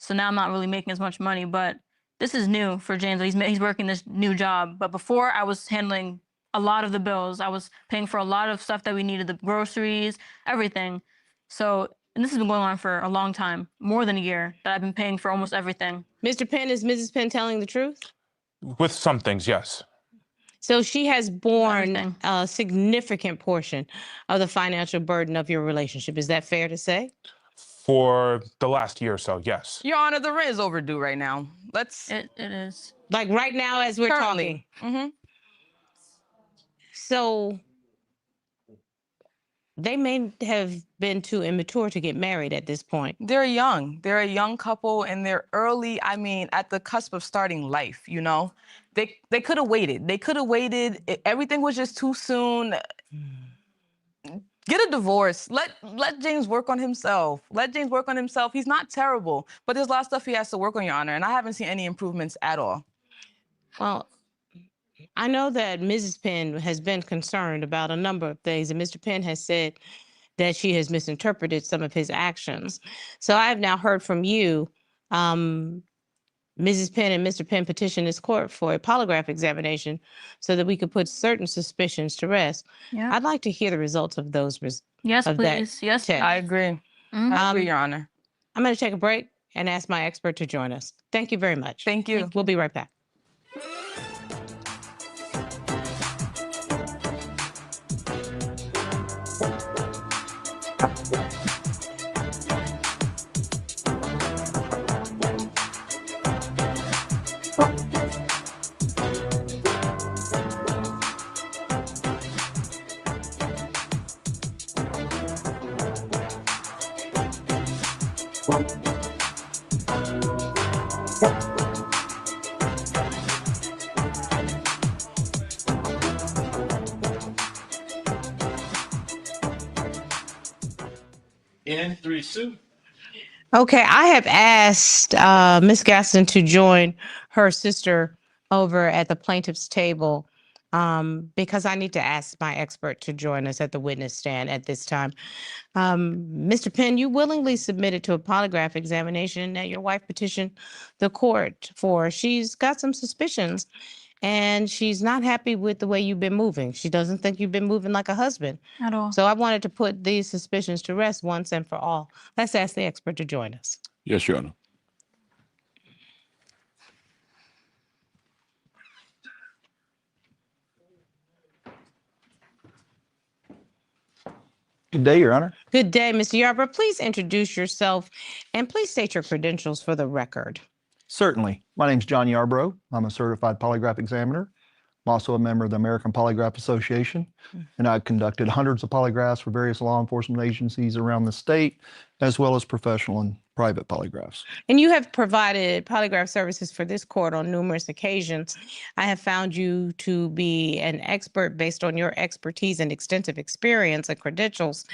So now I'm not really making as much money, but this is new for James. He's working this new job. But before, I was handling a lot of the bills. I was paying for a lot of stuff that we needed, the groceries, everything. So, and this has been going on for a long time, more than a year, that I've been paying for almost everything. Mr. Penn, is Mrs. Penn telling the truth? With some things, yes. So she has borne Everything. a significant portion of the financial burden of your relationship. Is that fair to say? For the last year or so, yes. Your Honor, the rent is overdue right now. It is. Like right now as we're talking? Mm-hmm. So they may have been too immature to get married at this point. They're young. They're a young couple, and they're early, I mean, at the cusp of starting life, you know? They could have waited. They could have waited. Everything was just too soon. Get a divorce. Let James work on himself. Let James work on himself. He's not terrible, but there's a lot of stuff he has to work on, Your Honor, and I haven't seen any improvements at all. Well, I know that Mrs. Penn has been concerned about a number of things, and Mr. Penn has said that she has misinterpreted some of his actions. So I have now heard from you. Mrs. Penn and Mr. Penn petitioned this court for a polygraph examination so that we could put certain suspicions to rest. Yeah. I'd like to hear the results of those. Yes, of that please. Yes, test. I agree. I agree, Your Honor. I'm going to take a break and ask my expert to join us. Thank you very much. Thank you. We'll be right back. In 3 suit. Okay, I have asked Ms. Gaston to join her sister over at the plaintiff's table because I need to ask my expert to join us at the witness stand at this time. Mr. Penn, you willingly submitted to a polygraph examination that your wife petitioned the court for. She's got some suspicions and she's not happy with the way you've been moving. She doesn't think you've been moving like a husband. At all. So I wanted to put these suspicions to rest once and for all. Let's ask the expert to join us. Yes, Your Honor. Good day, Your Honor. Good day, Mr. Yarbrough. Please introduce yourself and please state your credentials for the record. Certainly. My name's John Yarbrough. I'm a certified polygraph examiner. I'm also a member of the American Polygraph Association, and I've conducted hundreds of polygraphs for various law enforcement agencies around the state, as well as professional and private polygraphs. And you have provided polygraph services for this court on numerous occasions. I have found you to be an expert based on your expertise and extensive experience and credentials,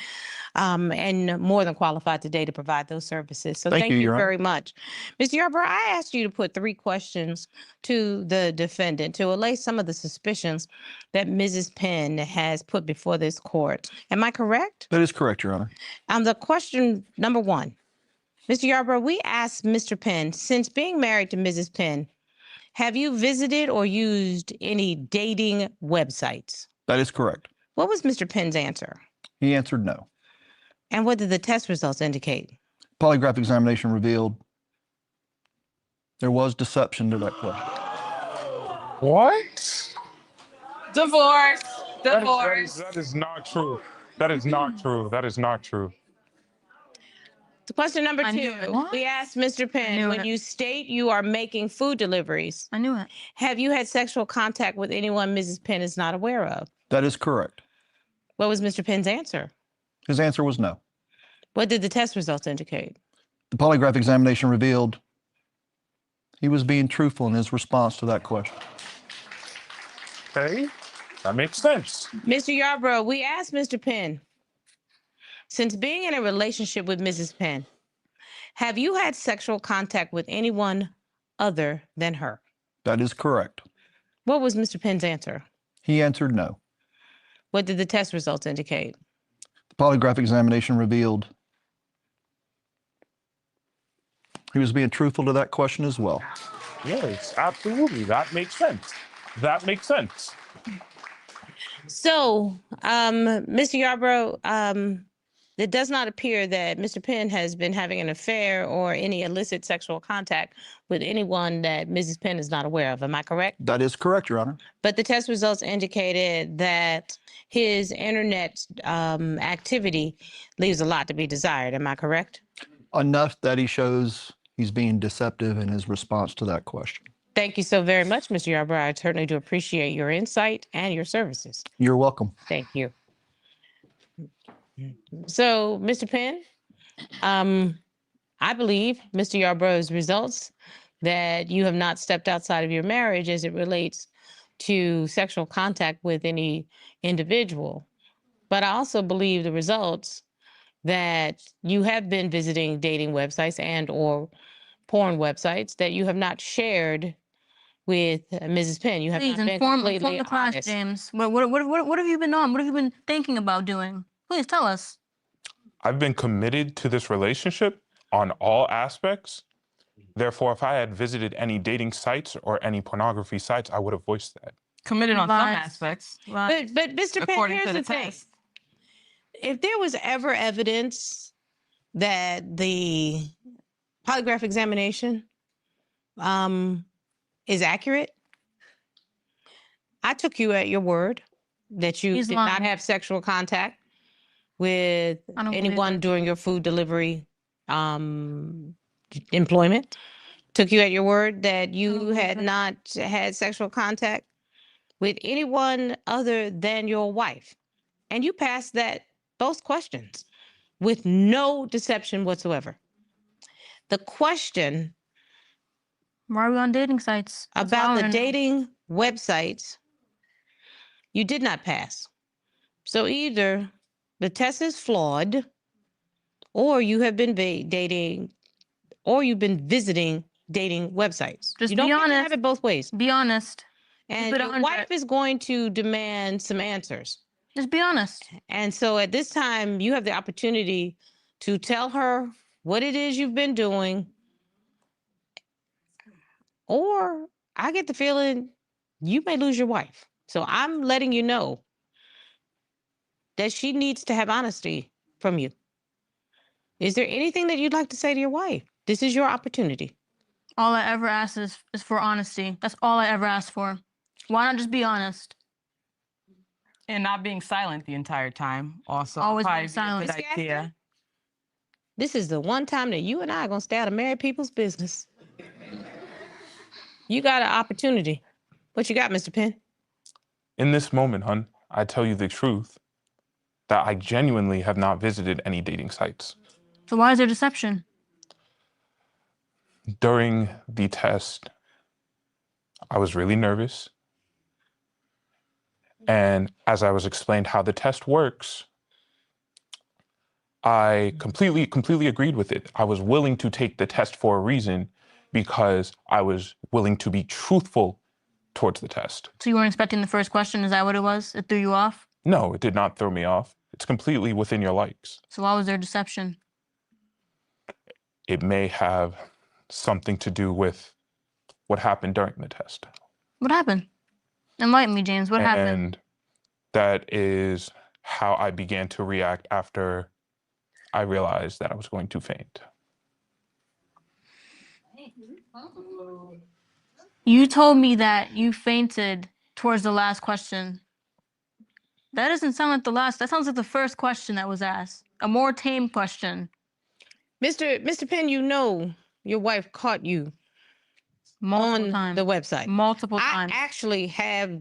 and more than qualified today to provide those services. So thank you, Your Honor. very much. Mr. Yarbrough, I asked you to put 3 questions to the defendant to allay some of the suspicions that Mrs. Penn has put before this court. Am I correct? That is correct, Your Honor. The question number 1. Mr. Yarbrough, we asked Mr. Penn, since being married to Mrs. Penn, have you visited or used any dating websites? That is correct. What was Mr. Penn's answer? He answered no. And what did the test results indicate? Polygraph examination revealed there was deception to that question. What? Divorce. That is not true. That is not true. That is not true. The question number I knew 2, it. we asked Mr. Penn, knew when it. you state you are making food deliveries, I knew it. have you had sexual contact with anyone Mrs. Penn is not aware of? That is correct. What was Mr. Penn's answer? His answer was no. What did the test results indicate? The polygraph examination revealed he was being truthful in his response to that question. Okay, that makes sense. Mr. Yarbrough, we asked Mr. Penn, since being in a relationship with Mrs. Penn, have you had sexual contact with anyone other than her? That is correct. What was Mr. Penn's answer? He answered no. What did the test results indicate? The polygraph examination revealed he was being truthful to that question as well. Yes, absolutely. That makes sense. That makes sense. So, Mr. Yarbrough, it does not appear that Mr. Penn has been having an affair or any illicit sexual contact with anyone that Mrs. Penn is not aware of. Am I correct? That is correct, Your Honor. But the test results indicated that his internet activity leaves a lot to be desired. Am I correct? Enough that he shows he's being deceptive in his response to that question. Thank you so very much, Mr. Yarbrough. I certainly do appreciate your insight and your services. You're welcome. Thank you. So, Mr. Penn, I believe Mr. Yarbrough's results that you have not stepped outside of your marriage as it relates to sexual contact with any individual. But I also believe the results that you have been visiting dating websites and or porn websites that you have not shared with Mrs. Penn. You have Please not been inform completely the class, honest. James. What have you been on? What have you been thinking about doing? Please tell us. I've been committed to this relationship on all aspects. Therefore, if I had visited any dating sites or any pornography sites, I would have voiced that. Committed on some Lies. aspects. Right. But Mr. Penn, According here's to the the thing. test. If there was ever evidence that the polygraph examination is accurate, I took you at your word that you He's did not lying. have sexual contact with I don't believe anyone it. during your food delivery employment. Took you at your word that you believe had it. not had sexual contact with anyone other than your wife. And you passed those questions with no deception whatsoever. The question Why are we on dating sites? That's what I about the wanna know. dating websites, you did not pass. So either the test is flawed, or you have been dating, or you've been visiting dating websites. Just you don't be get to honest. have it both ways. Be honest. And it your 100. wife is going to demand some answers. Just be honest. And so at this time, you have the opportunity to tell her what it is you've been doing. Or I get the feeling you may lose your wife. So I'm letting you know that she needs to have honesty from you. Is there anything that you'd like to say to your wife? This is your opportunity. All I ever ask is for honesty. That's all I ever ask for. Why not just be honest? And not being silent the entire time. Also, Always probably being be a silent. good Miss Gaston? idea. This is the one time that you and I are going to stay out of married people's business. You got an opportunity. What you got, Mr. Penn? In this moment, hun, I tell you the truth that I genuinely have not visited any dating sites. So why is there deception? During the test, I was really nervous. And as I was explained how the test works, I completely agreed with it. I was willing to take the test for a reason because I was willing to be truthful towards the test. So you weren't expecting the first question? Is that what it was? It threw you off? No, it did not throw me off. It's completely within your likes. So why was there deception? It may have something to do with what happened during the test. What happened? Enlighten me, James. What happened? And that is how I began to react after I realized that I was going to faint. You told me that you fainted towards the last question. That doesn't sound like the last. That sounds like the first question that was asked. A more tame question. Mr. Penn, you know your wife caught you Multiple on times. the website. Multiple times. I actually have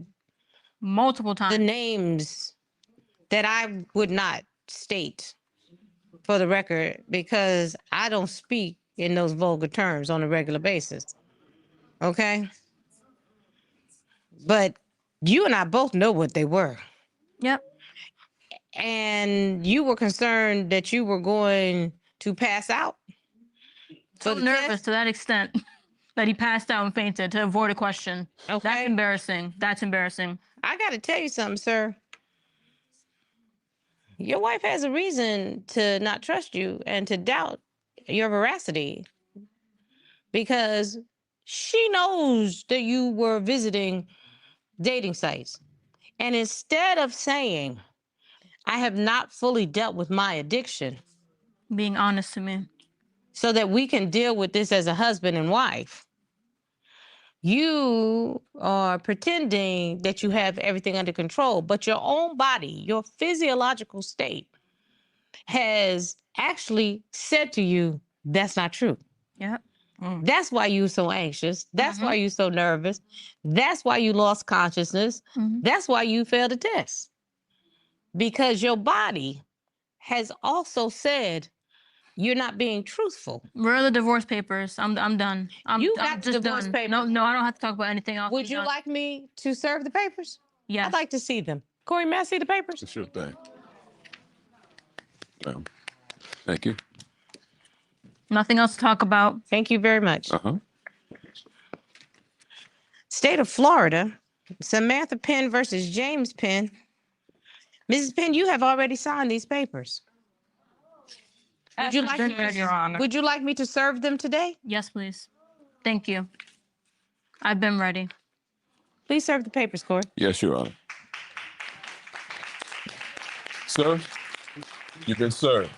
Multiple the times. names that I would not state for the record because I don't speak in those vulgar terms on a regular basis. Okay? But you and I both know what they were. Yep. And you were concerned that you were going to pass out. So for the nervous test? to that extent that he passed out and fainted to avoid a question. That's Okay. embarrassing. That's embarrassing. I got to tell you something, sir. Your wife has a reason to not trust you and to doubt your veracity because she knows that you were visiting dating sites. And instead of saying, I have not fully dealt with my addiction Being honest to me. so that we can deal with this as a husband and wife, you are pretending that you have everything under control, but your own body, your physiological state has actually said to you, that's not true. Yep. That's why you're so anxious. That's why you're so nervous. That's why you lost consciousness. That's why you failed the test. Because your body has also said you're not being truthful. Where are the divorce papers? I'm done. You I'm got the just divorce done. papers? No, I don't have to talk about anything else. Would I'm you done. like me to serve the papers? Yes. I'd like to see them. Corey, may I see the papers? Sure thing. Thank you. Nothing else to talk about. Thank you very much. Uh-huh. State of Florida, Samantha Penn versus James Penn. Mrs. Penn, you have already signed these papers. Would you like Your Honor. Would you like me to serve them today? Yes, please. Thank you. I've been ready. Please serve the papers, Corey. Yes, Your Honor. Sir, you've been served.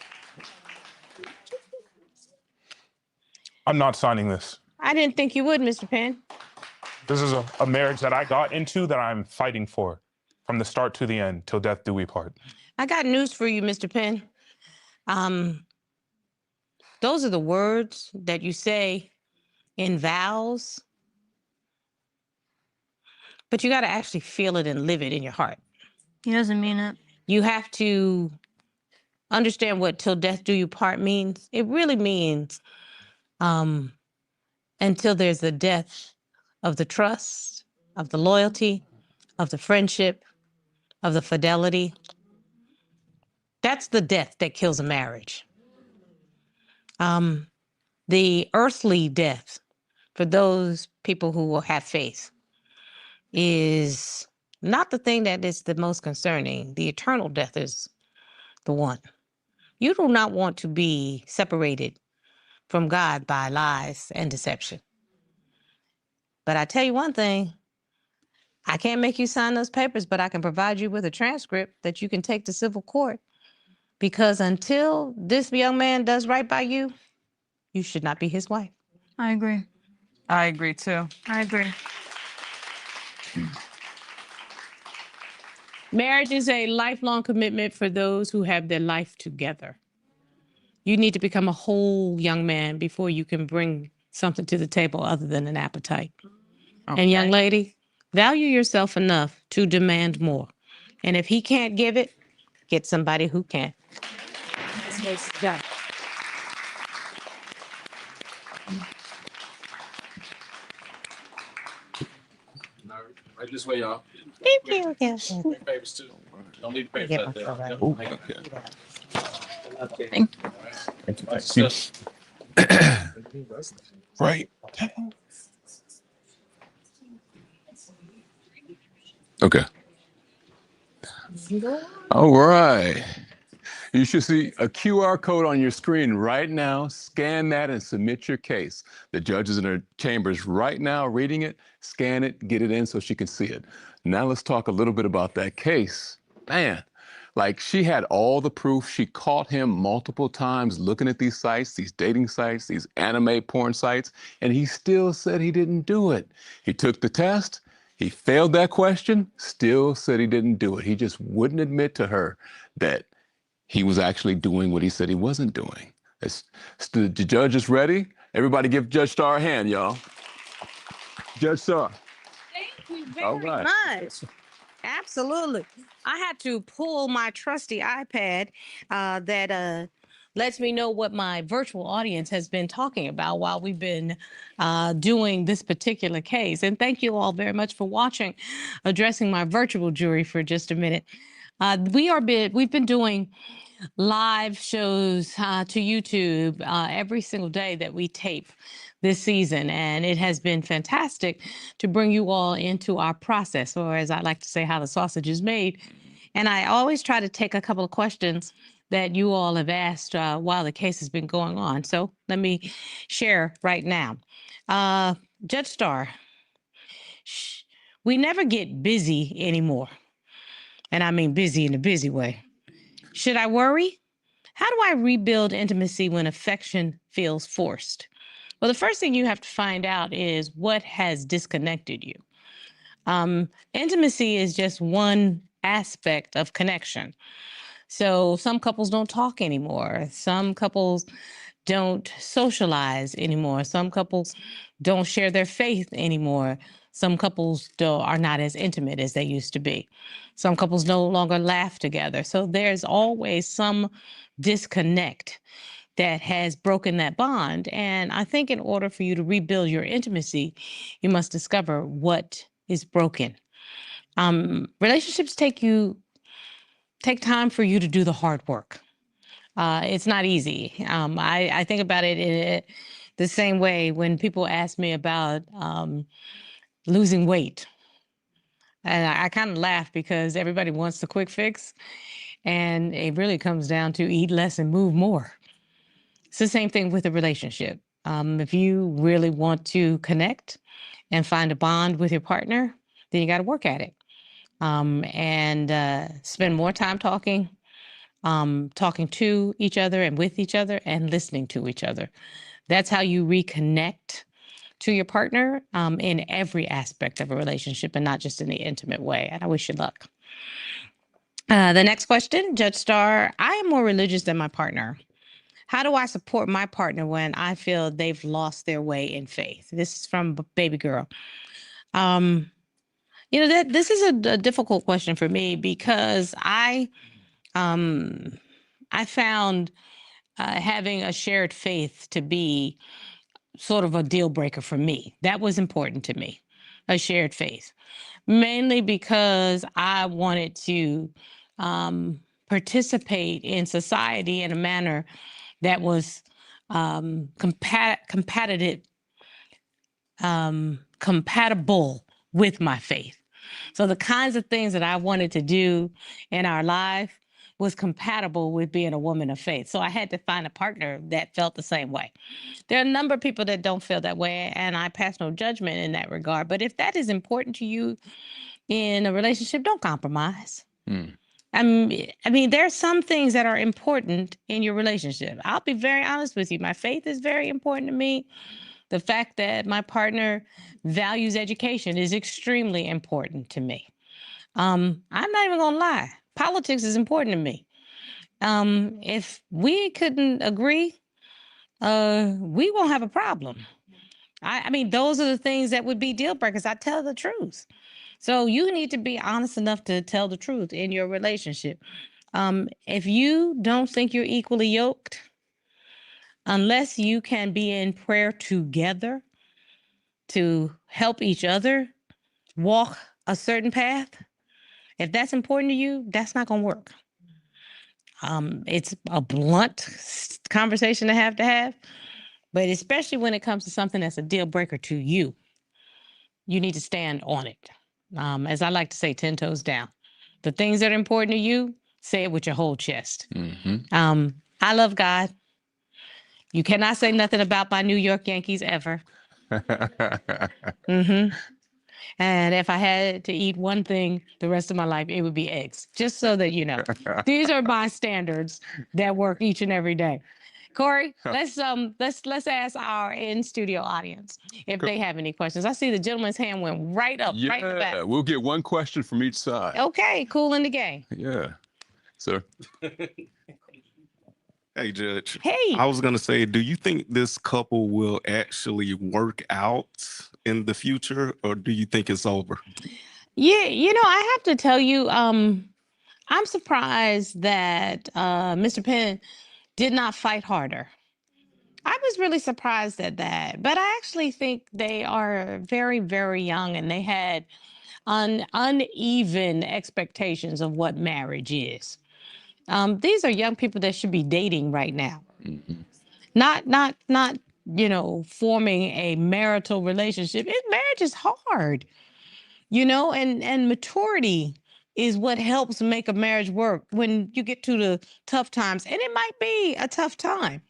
I'm not signing this. I didn't think you would, Mr. Penn. This is a marriage that I got into that I'm fighting for from the start to the end, till death do we part. I got news for you, Mr. Penn. Those are the words that you say in vows, but you got to actually feel it and live it in your heart. He doesn't mean it. You have to understand what till death do you part means. It really means until there's the death of the trust, of the loyalty, of the friendship, of the fidelity. That's the death that kills a marriage. The earthly death for those people who will have faith. is not the thing that is the most concerning. The eternal death is the one. You do not want to be separated from God by lies and deception. But I tell you one thing, I can't make you sign those papers, but I can provide you with a transcript that you can take to civil court. Because until this young man does right by you, you should not be his wife. I agree. I agree too. I agree. Marriage is a lifelong commitment for those who have their life together. You need to become a whole young man before you can bring something to the table other than an appetite. And young lady, value yourself enough to demand more. And if he can't give it, get somebody who can. That's what it's done. Right this way, y'all. Thank you. Bring papers too. Don't leave papers Get out there. myself out. Yep. Okay. Thank you. Right. Okay. All right. You should see a QR code on your screen right now. Scan that and submit your case. The judge is in her chambers right now reading it. Scan it, get it in so she can see it. Now let's talk a little bit about that case. Man, like she had all the proof. She caught him multiple times looking at these sites, these dating sites, these anime porn sites, and he still said he didn't do it. He took the test. He failed that question, still said he didn't do it. He just wouldn't admit to her that he was actually doing what he said he wasn't doing. The judge is ready. Everybody give Judge Starr a hand, y'all. Judge Starr. Thank you very All right. much. Absolutely. I had to pull my trusty iPad that lets me know what my virtual audience has been talking about while we've been doing this particular case. And thank you all very much for watching, addressing my virtual jury for just a minute. We've been doing live shows to YouTube every single day that we tape this season. And it has been fantastic to bring you all into our process, or as I like to say, how the sausage is made. And I always try to take a couple of questions that you all have asked while the case has been going on. So let me share right now. Judge Starr, we never get busy anymore. And I mean busy in a busy way. Should I worry? How do I rebuild intimacy when affection feels forced? Well, the first thing you have to find out is what has disconnected you. Intimacy is just one aspect of connection. So some couples don't talk anymore. Some couples don't socialize anymore. Some couples don't share their faith anymore. Some couples are not as intimate as they used to be. Some couples no longer laugh together. So there's always some disconnect that has broken that bond. And I think in order for you to rebuild your intimacy, you must discover what is broken. Relationships take time for you to do the hard work. It's not easy. I think about it in the same way when people ask me about losing weight. And I kind of laugh because everybody wants the quick fix. And it really comes down to eat less and move more. It's the same thing with a relationship. If you really want to connect and find a bond with your partner, then you got to work at it and spend more time talking to each other and with each other and listening to each other. That's how you reconnect to your partner in every aspect of a relationship and not just in the intimate way. And I wish you luck. The next question, Judge Starr, I am more religious than my partner. How do I support my partner when I feel they've lost their way in faith? This is from Baby Girl. This is a difficult question for me because I found having a shared faith to be sort of a deal breaker for me. That was important to me, a shared faith, mainly because I wanted to participate in society in a manner that was compatible with my faith. So the kinds of things that I wanted to do in our life was compatible with being a woman of faith. So I had to find a partner that felt the same way. There are a number of people that don't feel that way, and I pass no judgment in that regard. But if that is important to you in a relationship, don't compromise. I mean, there are some things that are important in your relationship. I'll be very honest with you. My faith is very important to me. The fact that my partner values education is extremely important to me. I'm not even gonna lie. Politics is important to me. If we couldn't agree, we won't have a problem. I mean, those are the things that would be deal breakers. I tell the truth. So you need to be honest enough to tell the truth in your relationship. If you don't think you're equally yoked, unless you can be in prayer together to help each other walk a certain path, if that's important to you, that's not going to work. It's a blunt conversation to have, but especially when it comes to something that's a deal breaker to you, you need to stand on it. As I like to say, 10 toes down. The things that are important to you, say it with your whole chest. I love God. You cannot say nothing about my New York Yankees ever. And if I had to eat one thing the rest of my life, it would be eggs. Just so that you know, these are my standards that work each and every day. Corey, let's ask our in studio audience if they have any questions. I see the gentleman's hand went right up, right in the back. We'll get one question from each side. Okay, cool in the game. Yeah, sir. Hey, Judge. Hey. I was going to say, do you think this couple will actually work out in the future, or do you think it's over? Yeah, you know, I have to tell you, I'm surprised that Mr. Penn did not fight harder. I was really surprised at that, but I actually think they are very, very young and they had uneven expectations of what marriage is. These are young people that should be dating right now, not you know, forming a marital relationship. Marriage is hard, you know, and maturity is what helps make a marriage work when you get to the tough times, and it might be a tough time.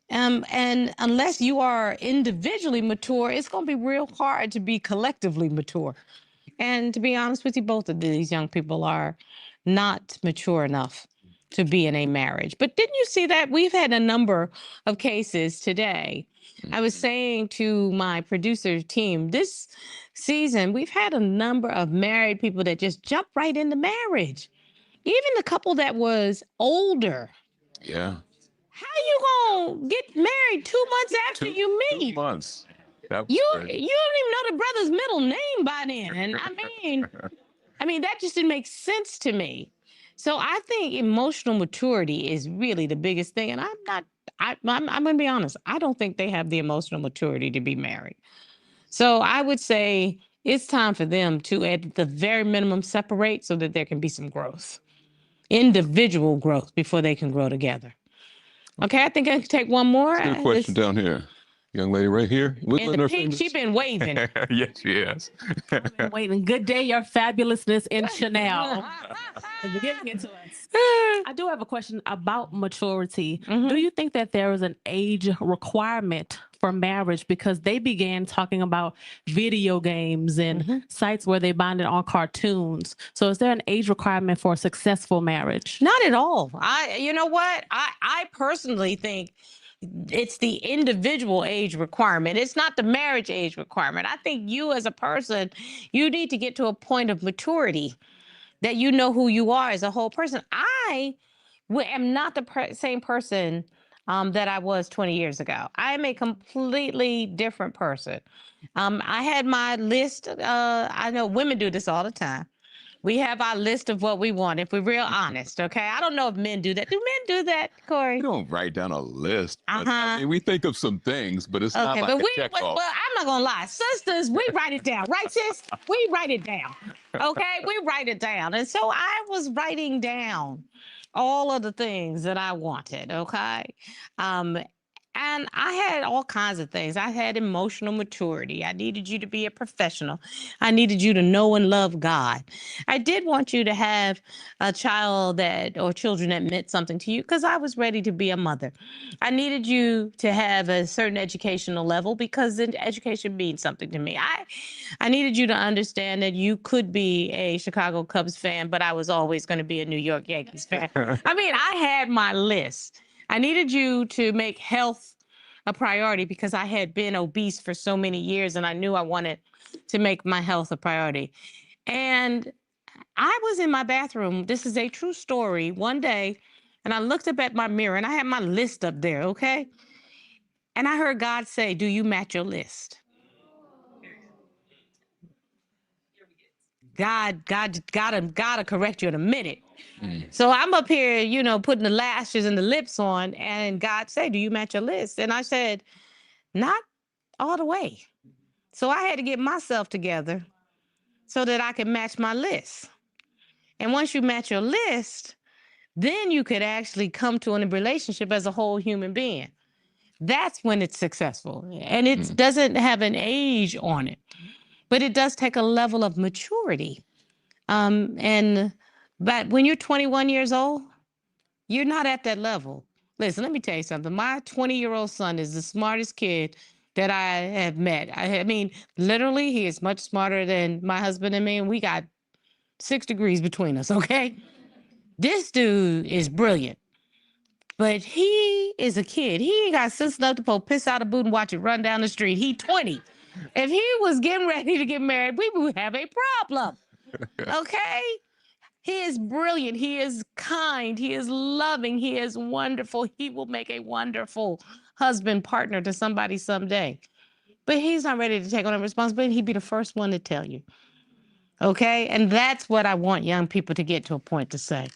And unless you are individually mature, it's going to be real hard to be collectively mature. And to be honest with you, both of these young people are not mature enough to be in a marriage. But didn't you see that? We've had a number of cases today. I was saying to my producer team, this season, we've had a number of married people that just jump right into marriage. Even the couple that was older. Yeah. How you gonna get married 2 months after you meet? 2 months. That was You crazy. you don't even know the brother's middle name by then. And I mean that just didn't make sense to me. So I think emotional maturity is really the biggest thing. And I'm gonna be honest, I don't think they have the emotional maturity to be married. So I would say it's time for them to, at the very minimum, separate so that there can be some growth, individual growth, before they can grow together. Okay, I think I can take one more. Let's get a question down here. Young lady right here. In the pink, she's been waving. Yes, she has. Waiting. Good day, your fabulousness in Chanel. You're giving it to us. I do have a question about maturity. Do you think that there is an age requirement for marriage? Because they began talking about video games and sites where they bonded on cartoons. So is there an age requirement for a successful marriage? Not at all. You know what? I personally think it's the individual age requirement. It's not the marriage age requirement. I think you as a person, you need to get to a point of maturity that you know who you are as a whole person. I am not the same person that I was 20 years ago. I am a completely different person. I had my list. I know women do this all the time. We have our list of what we want, if we're real honest, okay? I don't know if men do that. Do men do that, Corey? We don't write down a list. But, I mean, we think of some things, but it's not like but a check off. well, I'm not gonna lie. Sisters, we write it down, right, sis? We write it down, okay? We write it down. And so I was writing down all of the things that I wanted, okay? And I had all kinds of things. I had emotional maturity. I needed you to be a professional. I needed you to know and love God. I did want you to have a child that or children that meant something to you because I was ready to be a mother. I needed you to have a certain educational level because education means something to me. I needed you to understand that you could be a Chicago Cubs fan, but I was always going to be a New York Yankees fan. I mean, I had my list. I needed you to make health a priority because I had been obese for so many years and I knew I wanted to make my health a priority. And I was in my bathroom. This is a true story. One day, and I looked up at my mirror and I had my list up there, okay? And I heard God say, "Do you match your list?" God gotta correct you in a minute. So I'm up here, putting the lashes and the lips on, and God said, "Do you match your list?" And I said, "Not all the way." So I had to get myself together so that I could match my list. And once you match your list, then you could actually come to a relationship as a whole human being. That's when it's successful. And it doesn't have an age on it, but it does take a level of maturity. But when you're 21 years old, you're not at that level. Listen, let me tell you something. My 20-year-old son is the smartest kid that I have met. I mean, literally, he is much smarter than my husband and me, and we got 6 degrees between us, okay? This dude is brilliant, but he is a kid. He ain't got sense enough to pull piss out a boot and watch it run down the street. He 20. If he was getting ready to get married, we would have a problem, okay? He is brilliant. He is kind. He is loving. He is wonderful. He will make a wonderful husband partner to somebody someday. But he's not ready to take on a responsibility. He'd be the first one to tell you. Okay? And that's what I want young people to get to a point to say.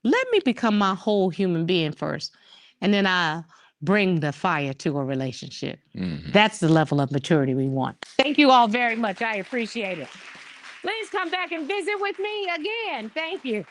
Let me become my whole human being first. And then I bring the fire to a relationship. That's the level of maturity we want. Thank you all very much. I appreciate it. Please come back and visit with me again. Thank you.